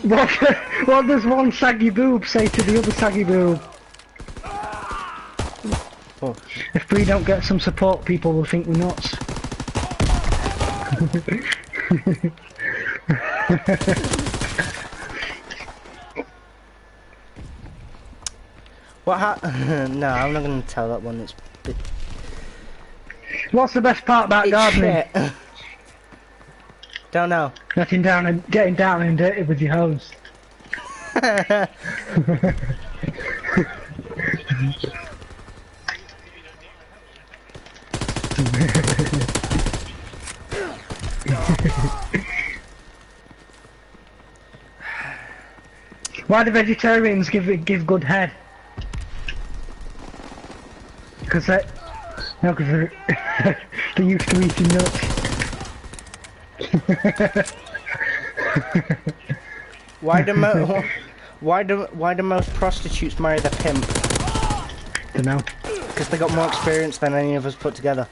What does one saggy boob say to the other saggy boob? Oh. If we don't get some support, people will think we're nuts. What no, I'm not gonna tell that one. It's What's the best part about gardening? shit. Don't know. Getting down and dirty with your hose. Why do vegetarians give good head? Because they're they're used to eating nuts. Why do most prostitutes marry their pimp? Dunno. Because they got more experience than any of us put together.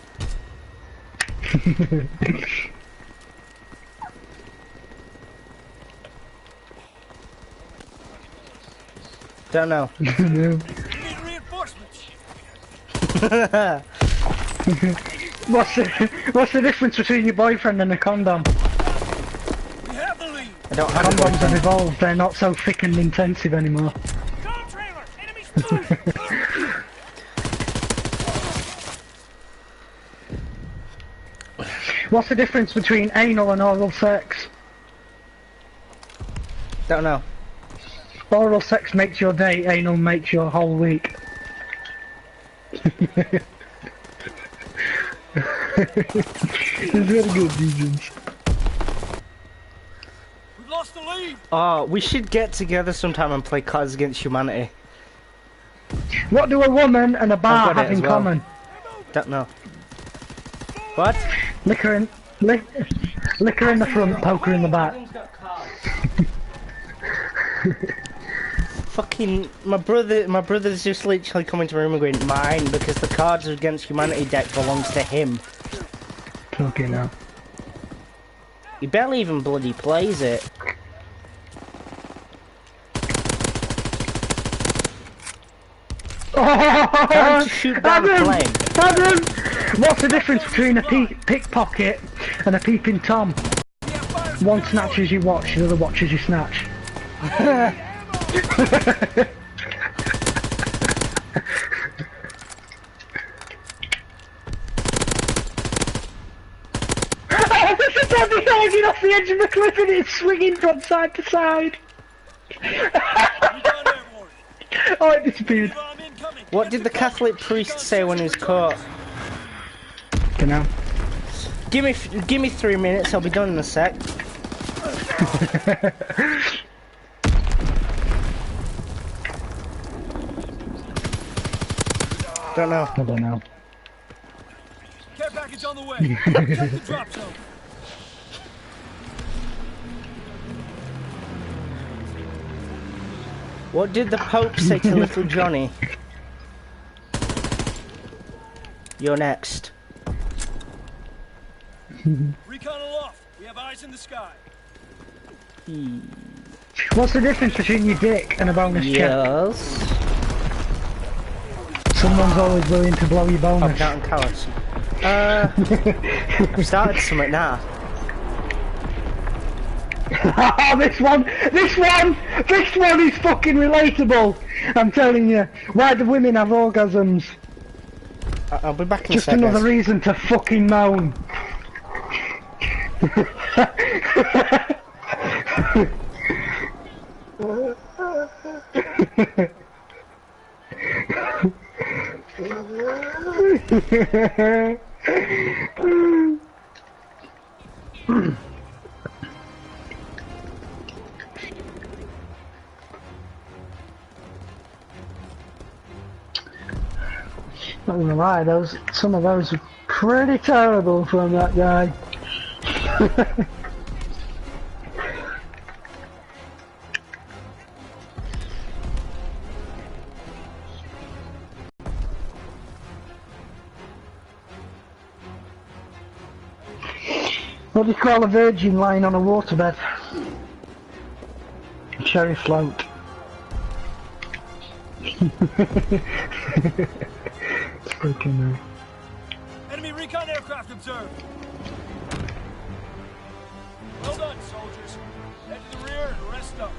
Don't know. What's the difference between your boyfriend and a condom? I don't have Condoms have a evolved, they're not so thick and intensive anymore. What's the difference between anal and oral sex? Don't know. Oral sex makes your day, anal makes your whole week. It's very good, Degens. We've lost the lead. Oh, we should get together sometime and play Cards Against Humanity. What do a woman and a bar I've got have it as in well. common? Don't know. What? Liquor in the front, poker in the back. Fucking my brother's just literally coming to my room and going mine because the Cards Against Humanity deck belongs to him. Okay now. He barely even bloody plays it. Time to shoot down the plane. Adam! What's the difference between a pickpocket and a peeping Tom? One snatches you watch, the other watches you snatch. There's a Tommy hanging off the edge of the cliff and it's swinging from side to side. Oh, it disappeared. What did the Catholic priest say when he was caught? Dunno. Give me 3 minutes. I'll be done in a sec. Don't know. I don't know. Care package on the way. Check the drop zone. What did the Pope say to little Johnny? You're next. Recon aloft. We have eyes in the sky. What's the difference between your dick and a bonus check? Yes. Someone's always willing to blow your I'm bonus. counting cowards. I've started something now. This one is fucking relatable. I'm telling you. Why do women have orgasms? I'll be back in a Just second. another reason to fucking moan. Not gonna lie, some of those were pretty terrible from that guy. What do you call a virgin lying on a waterbed? A cherry float. It's freaking nice. Enemy recon aircraft observed. Well done, soldiers. Head to the rear and rest up.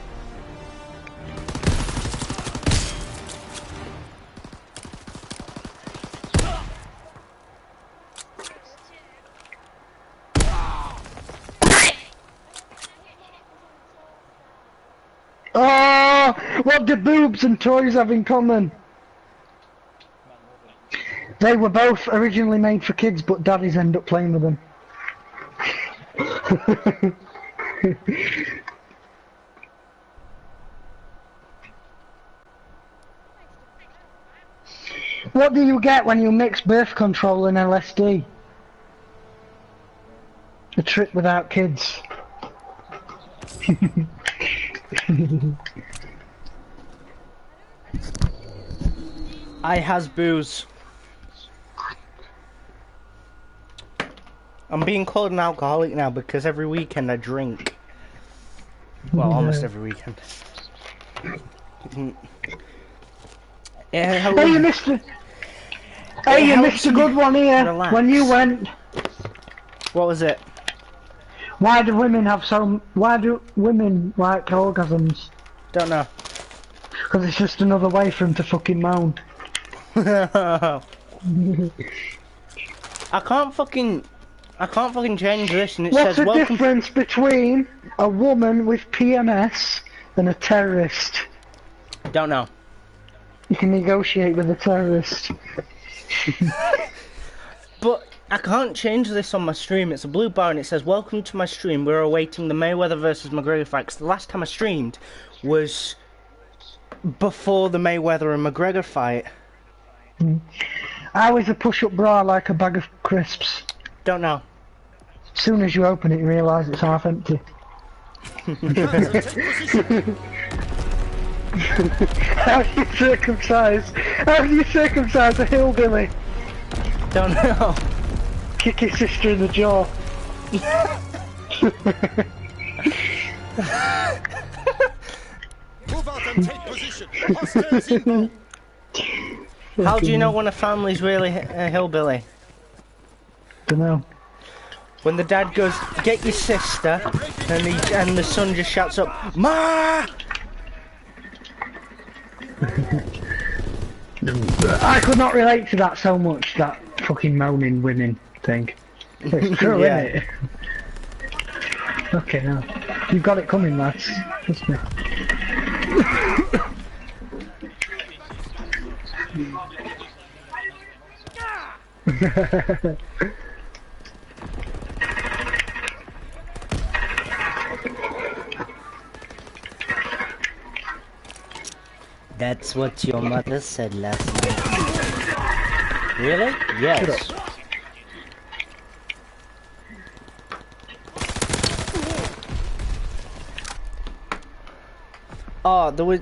Oh, what do boobs and toys have in common? They were both originally made for kids, but daddies end up playing with them. What do you get when you mix birth control and LSD? A trip without kids. I has booze. I'm being called an alcoholic now because every weekend I drink. Well, almost every weekend. Hey, you missed a... Hey, you missed a good one here. Relax. When you went... What was it? Why do women have so... Why do women like orgasms? Don't know. Because it's just another way for them to fucking moan. I can't fucking change this, and it What's says the welcome. difference between a woman with PMS and a terrorist? Don't know. You can negotiate with a terrorist. But I can't change this on my stream. It's a blue bar and it says welcome to my stream. We're awaiting the Mayweather versus McGregor fight. 'Cause the last time I streamed was before the Mayweather and McGregor fight. How is a push-up bra like a bag of crisps? Don't know. As soon as you open it, you realise it's half empty. How do you circumcise? How do you circumcise a hillbilly? Don't know. Kick his sister in the jaw. Move out and take position. Hostiles inbound. How do you know when a family's really a hillbilly? Dunno. When the dad goes, get your sister, and the son just shouts up, Ma! I could not relate to that so much, that fucking moaning women thing. It's true, Yeah. isn't it? Okay, now. You've got it coming, lads. Trust me. That's what your mother said last night. Really? Yes. Oh, there was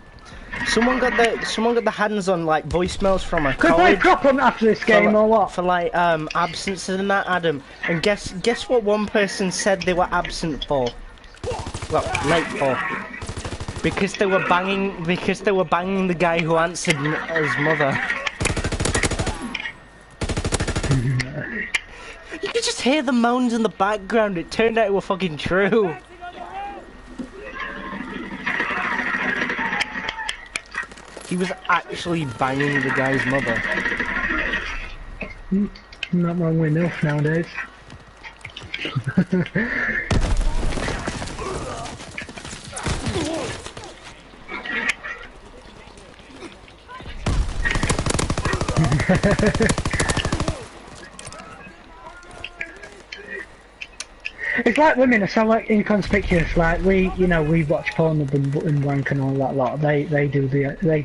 someone got the hands on like voicemails from a Could I play college prop on after this game or what? for like absences and that, Adam. And guess what one person said they were absent for? Well, late for. Because they were banging the guy who answered his mother. You could just hear the moans in the background. It turned out it were fucking true. He was actually banging the guy's mother. Not wrong with enough nowadays. It's like women are so like inconspicuous. Like we watch porn and wank and all that lot. They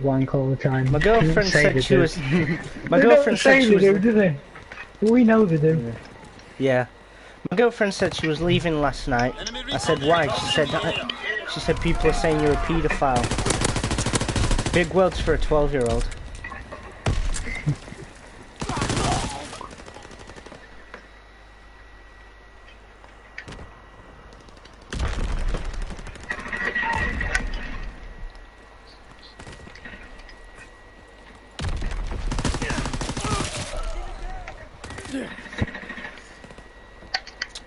wank all the time. My girlfriend said she was. My They girlfriend don't say said she they was. do they? We know they do. Yeah. My girlfriend said she was leaving last night. I said why? She said people are saying you're a paedophile. Big words for a 12-year-old.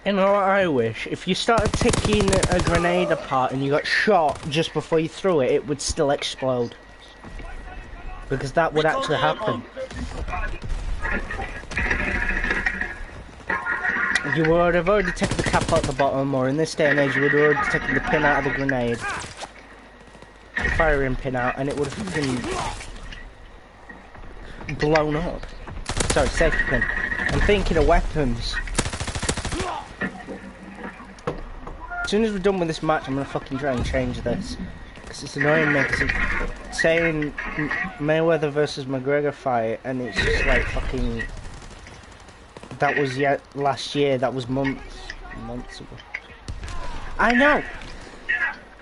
You know what I wish? If you started taking a grenade apart and you got shot just before you threw it, it would still explode. Because that would actually happen. You would have already taken the cap out the bottom, or in this day and age, you would have already taken the pin out of the grenade. The firing pin out, and it would have been blown up. Sorry, safety pin. I'm thinking of weapons. As soon as we're done with this match, I'm gonna fucking try and change this. Because it's annoying me, because it's saying Mayweather versus McGregor fight, and it's just like fucking... That was yet last year, that was months ago. I know!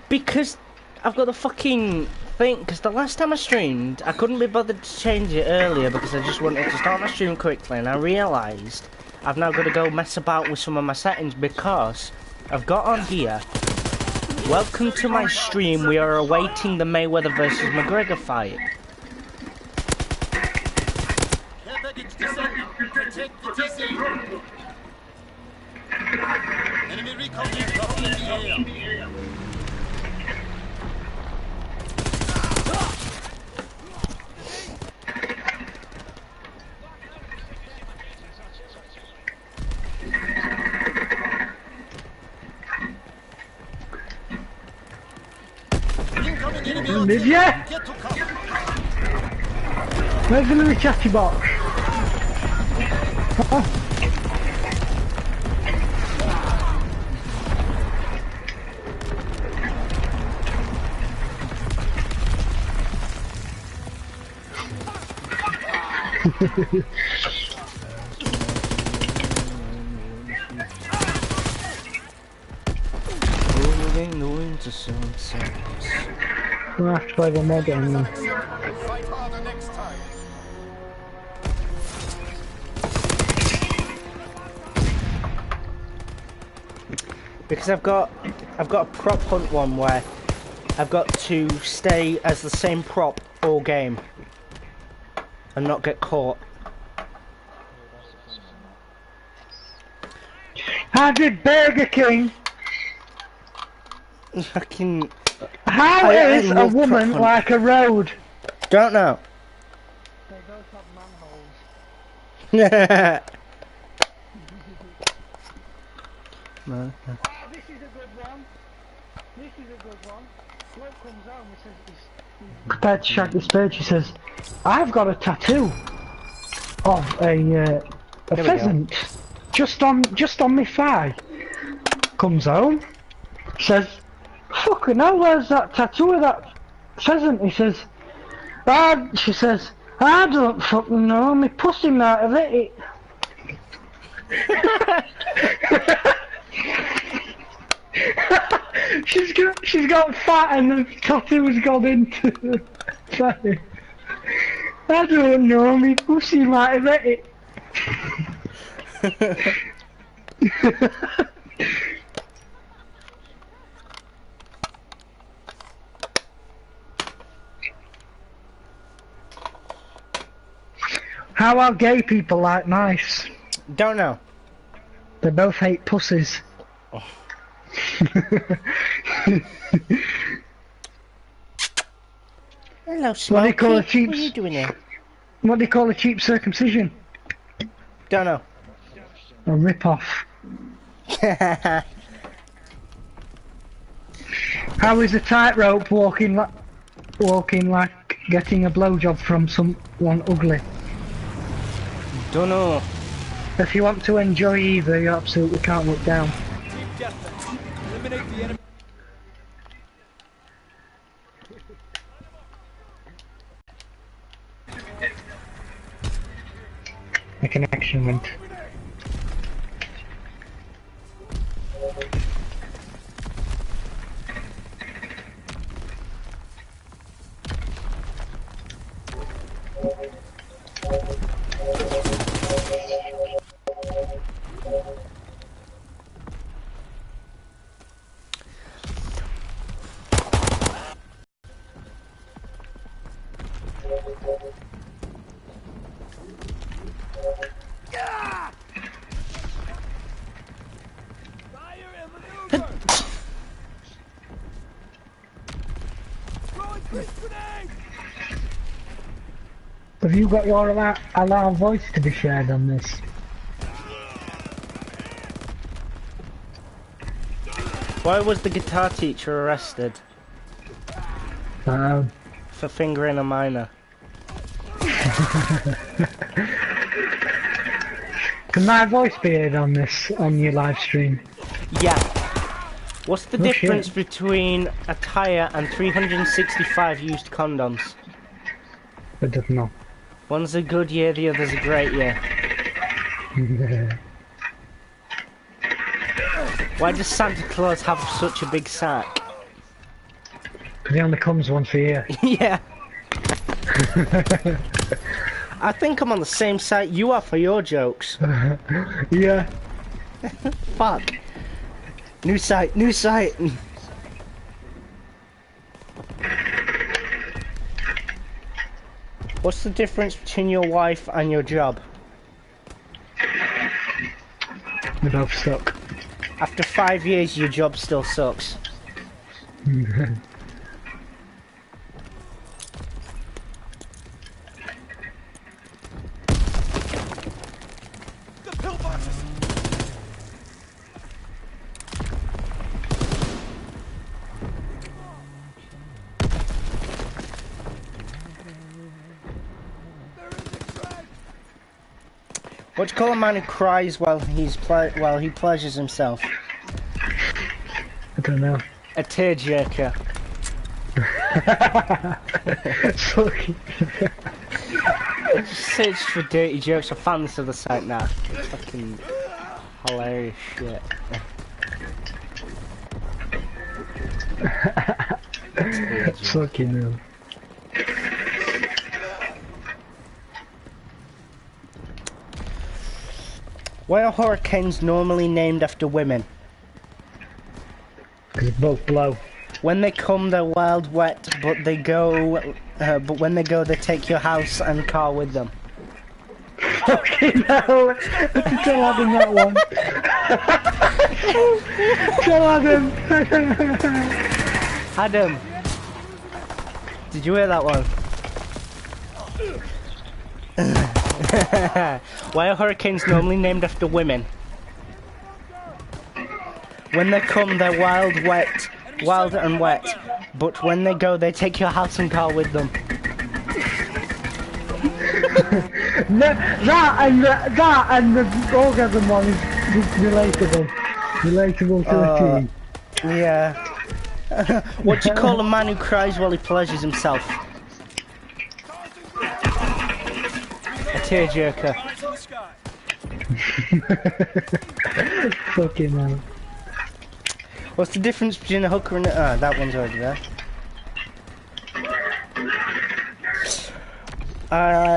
Because I've got the fucking thing, because the last time I streamed, I couldn't be bothered to change it earlier because I just wanted to start my stream quickly, and I realised I've now got to go mess about with some of my settings because I've got on here, welcome to my stream, we are awaiting the Mayweather versus McGregor fight. Enemy recon aircraft in the air. Incoming enemy Did ya? get to cover. Where's the little chatty box? Oh. We'll have to play one more game then. Fight harder next time. Because I've got a prop hunt one where I've got to stay as the same prop all game and not get caught. How did Burger King? Fucking. How I is a love woman prop hunt. like a road? Don't know. They both have manholes. No. This is a good one. This is a good one. Bloke comes home and says he's prepared to shag the spade. She says, I've got a tattoo of a pheasant just on my thigh. Comes home, says, fucking hell, where's that tattoo of that pheasant? He says, she says, I don't fucking know, my pussy might have hit it. she's got fat and the tattoo's gone into the thigh. I don't know, my pussy might have hit it. How are gay people like mice? Don't know. They both hate pussies. Oh. Hello, Smokey. What do you call a cheap? What are you doing here? What do you call a cheap circumcision? Don't know. A rip-off. How is a tightrope walking like getting a blowjob from someone ugly? Don't know. If you want to enjoy either, you absolutely can't look down. Team deathmatch. Eliminate the enemy. The connection went. Throwing grease grenade! Have you got your alarm voice to be shared on this? Why was the guitar teacher arrested? For fingering a minor. Can my voice be heard on this, on your live stream? Yeah. What's the Oh, difference shit. between a tyre and 365 used condoms? I don't know. One's a good year, the other's a great year. Why does Santa Claus have such a big sack? He only comes once a year. Yeah. I think I'm on the same site you are for your jokes. Yeah. Fuck. New site, new site. What's the difference between your wife and your job? We're both stuck. After 5 years, your job still sucks. The pillboxes! They're in the track! What do you call a man who cries while he pleasures himself? I don't know. A tearjerker. Fucking. Search for dirty jokes. I found this other site now. Fucking hilarious shit. Fucking hell. Why are hurricanes normally named after women? Because both blow. When they come, they're wild, wet, but they go. But when they go, they take your house and car with them. Fucking hell! Tell Adam that one. Tell Adam. Adam, did you hear that one? Why are hurricanes normally named after women? When they come, they're wild and wet, but when they go, they take your house and car with them. that and the orgasm one is relatable. Relatable to the team. Yeah. What do you call a man who cries while he pleasures himself? A tearjerker. Eyes in the sky! Fucking hell. What's the difference between a hooker and a... that one's already there.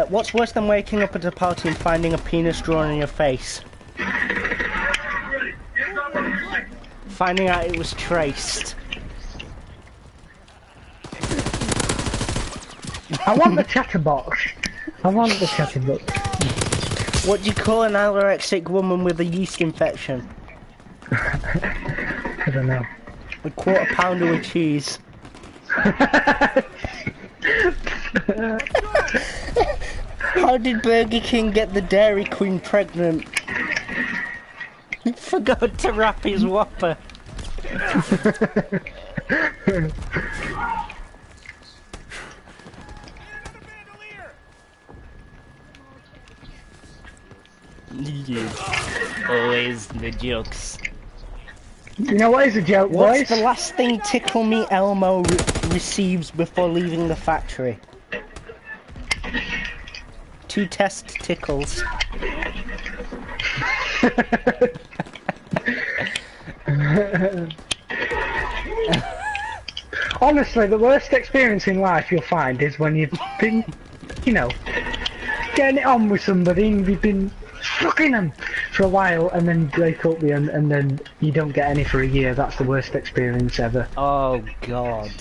What's worse than waking up at a party and finding a penis drawn on your face? Finding out it was traced. I want the chatterbox. I want the chatterbox. What do you call an anorexic woman with a yeast infection? I don't know. A quarter pounder with cheese. How did Burger King get the Dairy Queen pregnant? He forgot to wrap his Whopper. Always the jokes. You know what is a joke, What's boys? the last thing Tickle Me Elmo receives before leaving the factory? 2 test tickles. Honestly, the worst experience in life you'll find is when you've been, you know, getting it on with somebody and you've been fucking them for a while and then break up with them and then you don't get any for a year. That's the worst experience ever. Oh god.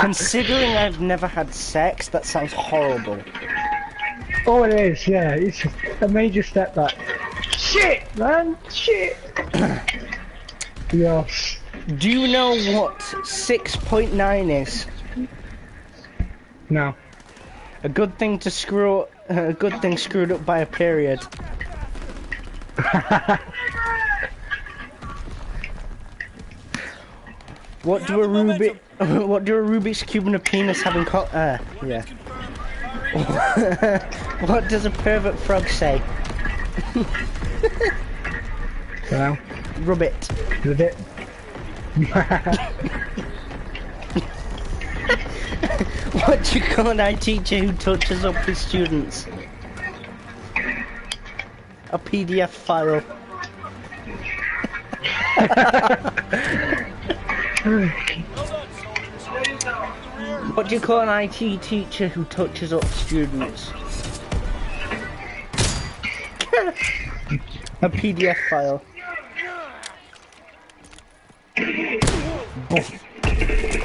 Considering I've never had sex, that sounds horrible. Oh, it is, yeah. It's a major step back. Shit, man! Shit! Yes. Do you know what 6.9 is? No. A good thing to screw. A good thing screwed up by a period. What do a What do a Rubik's cube and a penis have in yeah. What does a pervert frog say? Well. Rub it. Did it? What do you call an IT teacher who touches up his students? A PDF file. What do you call an IT teacher who touches up students? A PDF file.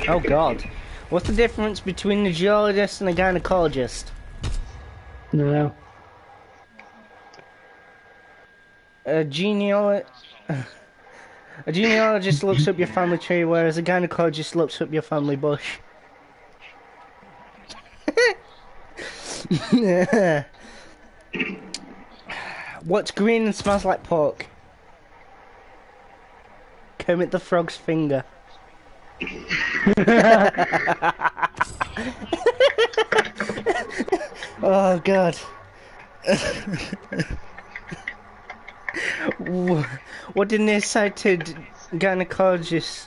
Oh god. What's the difference between a geologist and a gynecologist? No. A genealogist looks up your family tree, whereas a gynecologist looks up your family bush. What's green and smells like pork? Kermit the Frog's finger. Oh god. What did an nearsighted gynecologist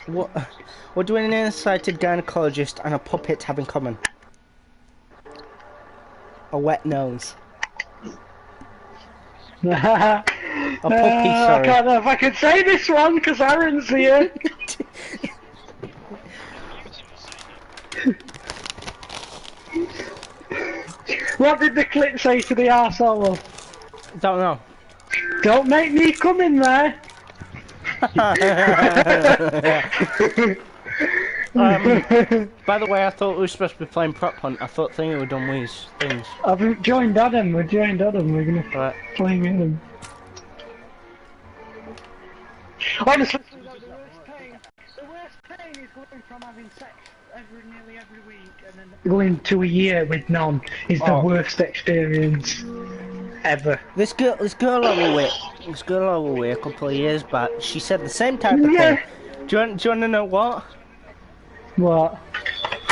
what do an nearsighted gynecologist and a puppet have in common? A wet nose. A puppy, sorry. I can't know if I can say this one because Aaron's here. What did the clip say to the arsehole? Don't know. Don't make me come in there. By the way, I thought we were supposed to be playing Prop Hunt. I thought Thingy were done with these things. I've joined Adam. We're joined Adam. We're gonna play with him. Honestly, the worst pain is going from having sex nearly every week and then going to a year with none is the worst experience ever. This girl over away a couple of years back, she said the same type of thing. Do you want to know what? What?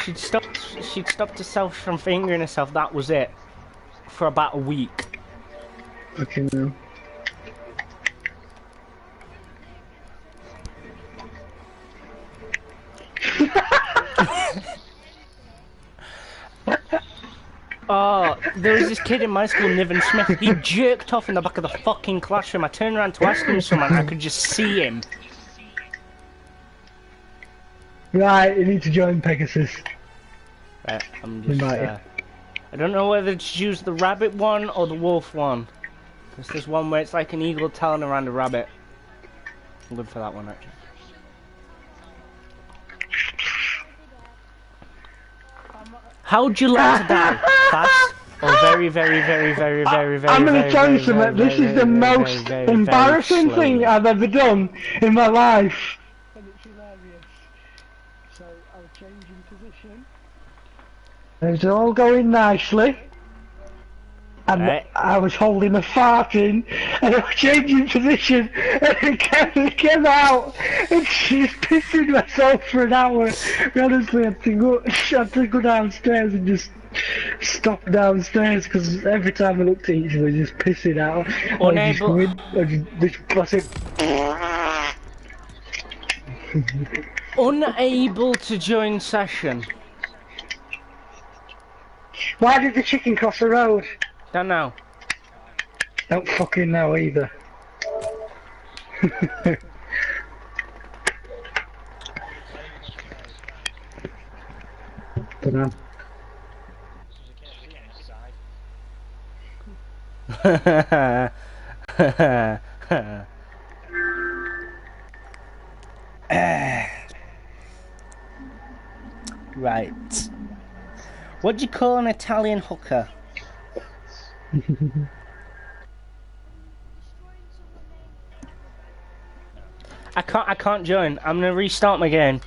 She'd stopped herself from fingering herself. That was it for about a week. Okay, no. Oh, there was this kid in my school, Niven Smith. He jerked off in the back of the fucking classroom. I turned around to ask him something. I could just see him. Right, you need to join Pegasus. Right, I'm just. I don't know whether to choose the rabbit one or the wolf one. Because there's one where it's like an eagle telling around a rabbit. I'm good for that one, actually. How would you like to die? Fast? Or very, very, very, very, very, very, I'm going to tell you something. This is the most embarrassing thing I've ever done in my life. And it's hilarious. So I'll change in position. It's all going nicely. And I was holding a fart in, and I was changing position, and it came out, and she's pissing myself for an hour. Honestly, I had to go downstairs and just stop downstairs, because every time I looked at each other, just pissing out. Unable to join session. Why did the chicken cross the road? Don't know. Don't fucking know either. Don't know. Right. What do you call an Italian hooker? I can't join. I'm gonna restart my game.